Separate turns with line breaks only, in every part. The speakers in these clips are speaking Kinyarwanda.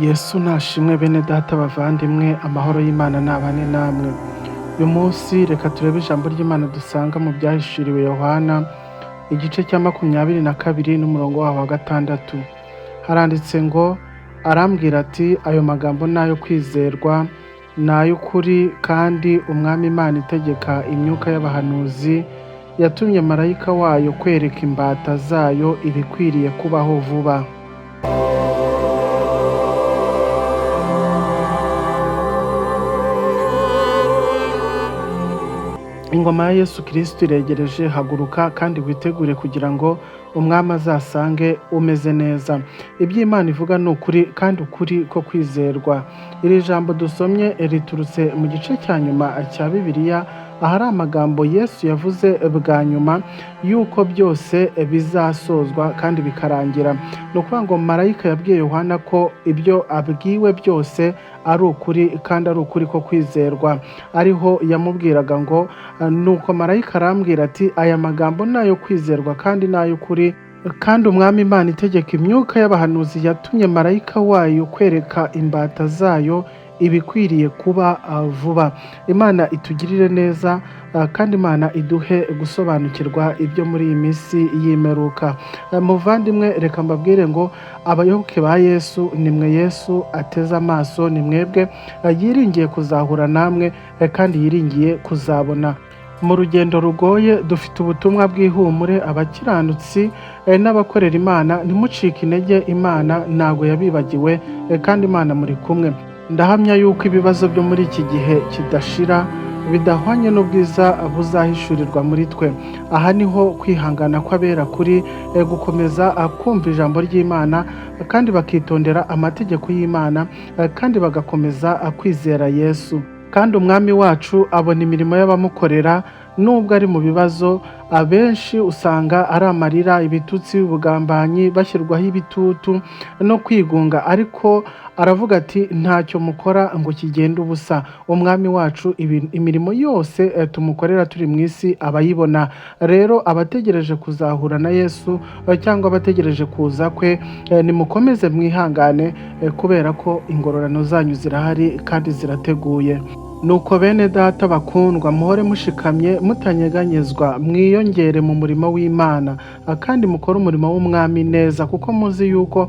Yesu nashimwe bene data bavandimwe, amahoro y'Imana nabane namwe. Uyu munsi reka turebe ijambo ry'Imana dusanga mu byahishuriwe Yohana igice cya 22 n'umurongo waho wa 6. Haranditse ngo, arambwira ati ayo magambo nayo kwizerwa, nay'ukuri, kandi umwami Imana itegeka imyuka y'abahanuzi yatumye marayika wayo kwereka imbata zayo ibikwiriye kubaho vuba. Ingoma ya Yesu Kristo iregereje, haguruka kandi witegure kugira ngo umwami azasange umeze neza. Iby'Imana ivuga ni ukuri, kandi ukuri ko kwizerwa. Iri jambo dusomye riturutse mu gice cya nyuma cya Bibiliya, ahari amagambo Yesu yavuze bwa nyuma yuko byose bizasozwa kandi bikarangira. Ni ukuvuga ngo marayika yabwiye Yohana ko ibyo abwiwe byose ari ukuri, kandi ari ukuri ko kwizerwa. Ariho yamubwiraga ngo, nuko marayika arambwira ati aya magambo nayo kwizerwa kandi nayo ukuri, kandi umwami Imana itegeka imyuka y'abahanuzi yatumye marayika wayo kwereka imbata zayo ibikwiriye kuba vuba. Imana itugirire neza, kandi Imana iduhe gusobanukirwa ibyo muri iyi minsi y'imperuka. Muvandimwe, reka mbabwire ngo abayoboke ba Yesu, nimwe Yesu ateze amaso, ni mwebwe yiringiye kuzahura namwe, kandi yiringiye kuzabona. Mu rugendo rugoye dufite ubutumwa bw'ihumure. Abakiranutsi n'abakorera Imana, ntimucike intege, Imana ntago yabibagiwe, kandi Imana muri kumwe. Ndahamya yuko ibibazo byo muri iki gihe kidashira bidahwanye n'ubwiza buzahishurirwa muri twe. Aha niho kwihangana kw'abera kuri, gukomeza kumva ijambo ry'Imana, kandi bakitondera amategeko y'Imana, kandi bagakomeza kwizera Yesu. Kandi umwami wacu abona imirimo y'abamukorera, nubwo ari mu bibazo. Abenshi usanga ari amarira, ibitutsi, ubugambanyi, bashyirwaho ibitutu no kwigunga, ariko aravuga ati ntacyo mukora ngo kigende ubusa. Umwami wacu imirimo yose tumukorera turi mu isi abayibona. Rero abategereje kuzahura na Yesu, cyangwa abategereje kuza kwe, nimukomeze mwihangane, kubera ko ingororano zanyu zirahari kandi zirateguye. Nuko bene data bakundwa, muhore mushikamye mutanyeganyezwa, mwiyongere mu murimo w'Imana, kandi mukore umurimo w'umwami neza, kuko muzi yuko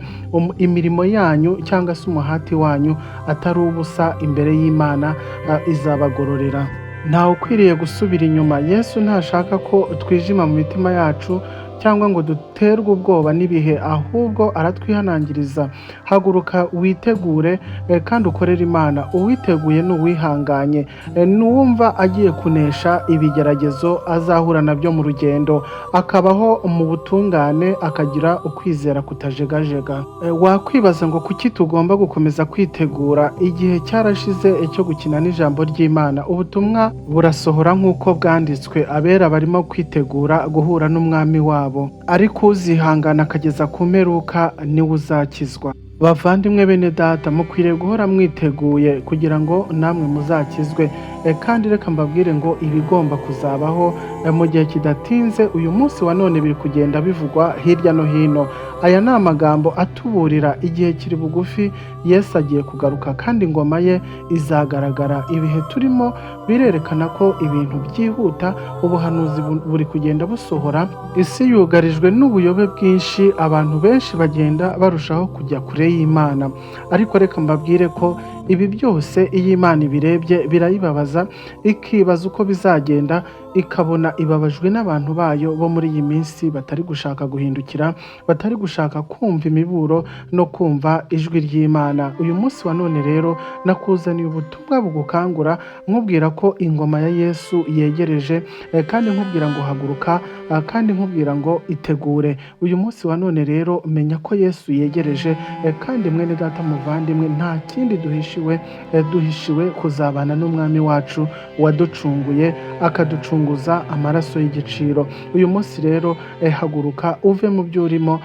imirimo yanyu cyangwa se umuhati wanyu atari ubusa imbere y'Imana, izabagororera. Ntawe ukwiriye gusubira inyuma. Yesu ntashaka ko twijima mu mitima yacu, cyangwa ngo duterwe ubwoba n'ibihe, ahubwo aratwihanangiriza. Haguruka witegure, kandi ukorere Imana. Uwiteguye n'uwihanganye, n'uwumva agiye kunesha ibigeragezo azahura nabyo mu rugendo, akabaho mu butungane, akagira ukwizera kutajegajega. Wakwibaza ngo kuki tugomba gukomeza kwitegura? Igihe cyarashize cyo gukina n'ijambo ry'Imana. Ubutumwa burasohora nk'uko bwanditswe. Abera barimo kwitegura guhura n'umwami wabo, ariko uzihangana akageza ku mperuka niwe uzakizwa. Bavandimwe bene data, mukwiriye guhora mwiteguye kugira ngo namwe muzakizwe. Kandi reka mbabwire ngo ibigomba kuzabaho mu gihe kidatinze, uyu munsi wa none biri kugenda bivugwa hirya no hino. Aya ni amagambo atuburira igihe kiri bugufi. Yesu agiye kugaruka, kandi ingoma ye izagaragara. Ibihe turimo birerekana ko ibintu byihuta, ubuhanuzi buri kugenda busohora. Isi yugarijwe n'ubuyobe bwinshi, abantu benshi bagenda barushaho kujya kure y'Imana. Ariko reka mbabwire ko ibi byose iyo Imana ibirebye birayibabaza, ikibaza uko bizagenda, ikabona ibabajwe n'abantu bayo bo muri iyi minsi batari gushaka guhindukira, batari gushaka kumva imiburo no kumva ijwi ry'Imana. Uyu munsi wa none rero nakuzaniye ubutumwa bugukangura, nkubwira ko ingoma ya Yesu yegereje, kandi nkubwira ngo haguruka, kandi nkubwira ngo itegure. Uyu munsi wa none rero menya ko Yesu yegereje, kandi mwene data muvandimwe, nta kindi duhishiwe kuzabana n'umwami wacu waducunguye, akaducunguza amaraso y'igiciro. Uyu munsi rero haguruka uve mu byo urimo,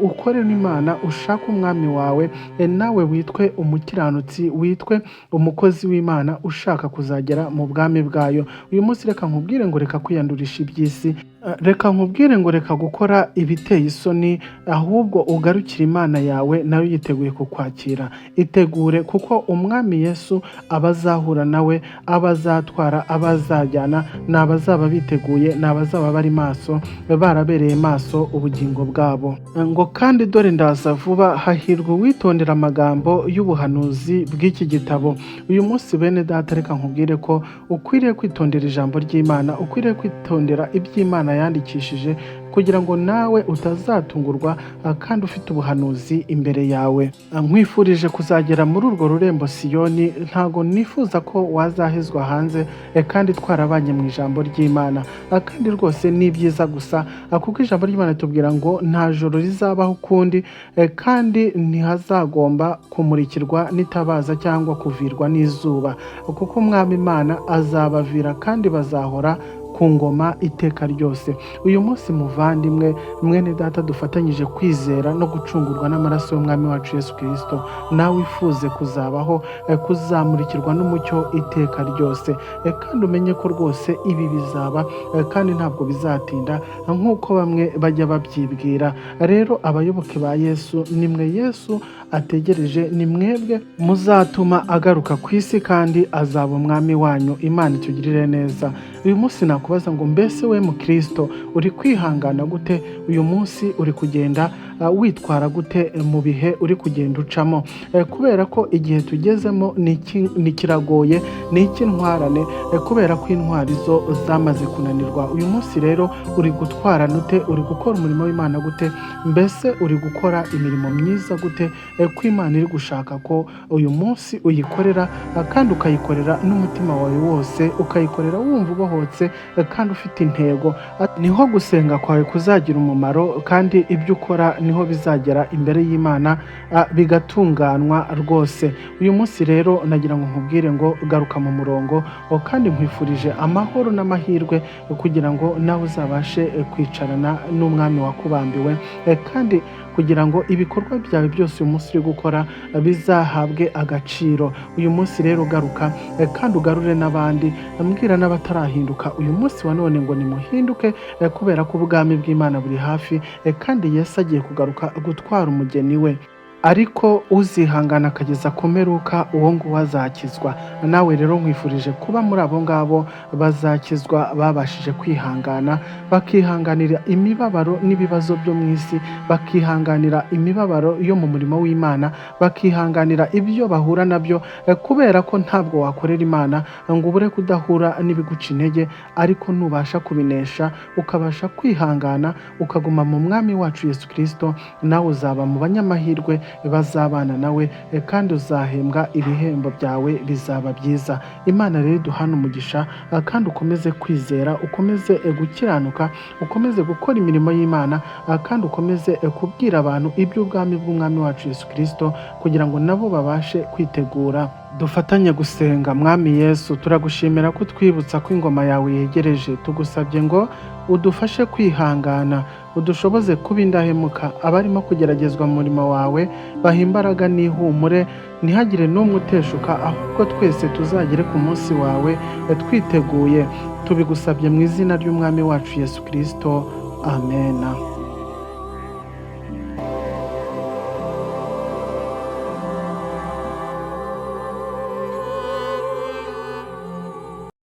ukore n'Imana, ushake umwami wawe, nawe witwe umukiranutsi, witwe umukozi w'Imana ushaka kuzagera mu bwami bwayo. Uyu munsi reka nkubwire ngo reka kwiyandurisha iby'isi, Reka nkubwire ngo reka gukora ibiteye isoni, ahubwo ugarukire Imana yawe nayo yiteguye kukwakira. Itegure kuko Umwami Yesu abazahura nawe, abazatwara, abazajyana ni abazaba biteguye, ni abazaba bari maso, barabereye maso ubugingo bwabo. Ngo kandi dore ndaza vuba, hahirwa uwitondera amagambo y'ubuhanuzi bw'iki gitabo. Uyu munsi bene data, reka nkubwire ko ukwiriye kwitondera ijambo ry'Imana, ukwiriye kwitondera iby'Imana yandikishije, kugira ngo nawe utazatungurwa kandi ufite ubuhanuzi imbere yawe. Nkwifurije kuzagera muri urwo rurembo Siyoni. Ntago nifuza ko wazahezwa hanze kandi twarabanye mu ijambo ry'Imana, kandi rwose ni byiza gusa, kuko ijambo ry'Imana tubwira ngo nta joro rizabaho ukundi, kandi ntihazagomba kumurikirwa n'itabaza cyangwa kuvirwa n'izuba, kuko Umwami Imana azabavira kandi bazahora ku ngoma iteka ryose. Uyu munsi muvandimwe, mwene data, dufatanyije kwizera no gucungurwa n'amaraso y'Umwami wacu Yesu Kristo, nawe wifuze kuzabaho kuzamurikirwa n'umucyo iteka ryose, kandi umenye ko rwose ibi bizaba kandi ntabwo bizatinda nk'uko bamwe bajya babyibwira. Rero abayoboke ba Yesu, ni mwe Yesu ategereje, ni mwebwe muzatuma agaruka ku isi kandi azaba Umwami wanyu. Imana itugirire neza. Uyu munsi nakubaza ngo mbese we Mukristo uri kwihangana gute? Uyu munsi uri kugenda witwara gute mu bihe uri kugenda ucamo? Kubera ko igihe tugezemo ni kiragoye, ni icy'intwarane, kubera ko intwari zo zamaze kunanirwa. Uyu munsi rero uri gutwara gute? Uri gukora umurimo w'Imana gute? Mbese uri gukora imirimo myiza gute? Ko Imana iri gushaka ko uyu munsi uyikorera, kandi ukayikorera n'umutima wawe wose, ukayikorera wumva ubohotse kandi ufite intego. Niho gusenga kwawe kuzagira umumaro, kandi ibyo ukora niho bizagera imbere y'Imana bigatunganwa rwose. Uyu munsi rero nagira ngo nkubwire ngo garuka mu murongo, kandi nkwifurije amahoro n'amahirwe kugira ngo nawe uzabashe kwicarana n'Umwami wakubambiwe, kandi kugira ngo ibikorwa byawe byose uyu munsi uri gukora bizahabwe agaciro. Uyu munsi rero garuka kandi ugarure n'abandi, ambwira n'abatarahinduka uyu munsi wa none ngo nimuhinduke, kubera ko ubwami bw'Imana buri hafi, kandi Yesu agiye kugaruka gutwara umugeni we. Ariko uzihangana akageza ku mperuka, uwo nguwo azakizwa. Nawe rero nkwifurije kuba muri abo ngabo bazakizwa, babashije kwihangana, bakihanganira imibabaro n'ibibazo byo mu isi, bakihanganira imibabaro yo mu murimo w'Imana, bakihanganira ibyo bahura nabyo, kubera ko ntabwo wakorera Imana ngo ubure kudahura n'ibiguca intege. Ariko nubasha kubinesha, ukabasha kwihangana, ukaguma mu Mwami wacu Yesu Kristo, nawe uzaba mu banyamahirwe bazabana nawe, kandi uzahembwa ibihembo byawe bizaba byiza. Imana rero iduhane umugisha, kandi ukomeze kwizera, ukomeze gukiranuka, ukomeze gukora imirimo y'Imana, kandi ukomeze kubwira abantu iby'ubwami bw'Umwami wacu Yesu Kristo, kugira ngo nabo babashe kwitegura. Dufatanye gusenga. Mwami Yesu, turagushimira ko twibutsa ko ingoma yawe yegereje. Tugusabye ngo udufashe kwihangana, udushoboze kuba indahemuka, abarimo kugeragezwa mu murimo wawe baha imbaraga n'ihumure, ntihagire n'umwe uteshuka, ahubwo twese tuzagere ku munsi wawe twiteguye. Tubigusabye mu izina ry'Umwami wacu Yesu Kristo. Amen.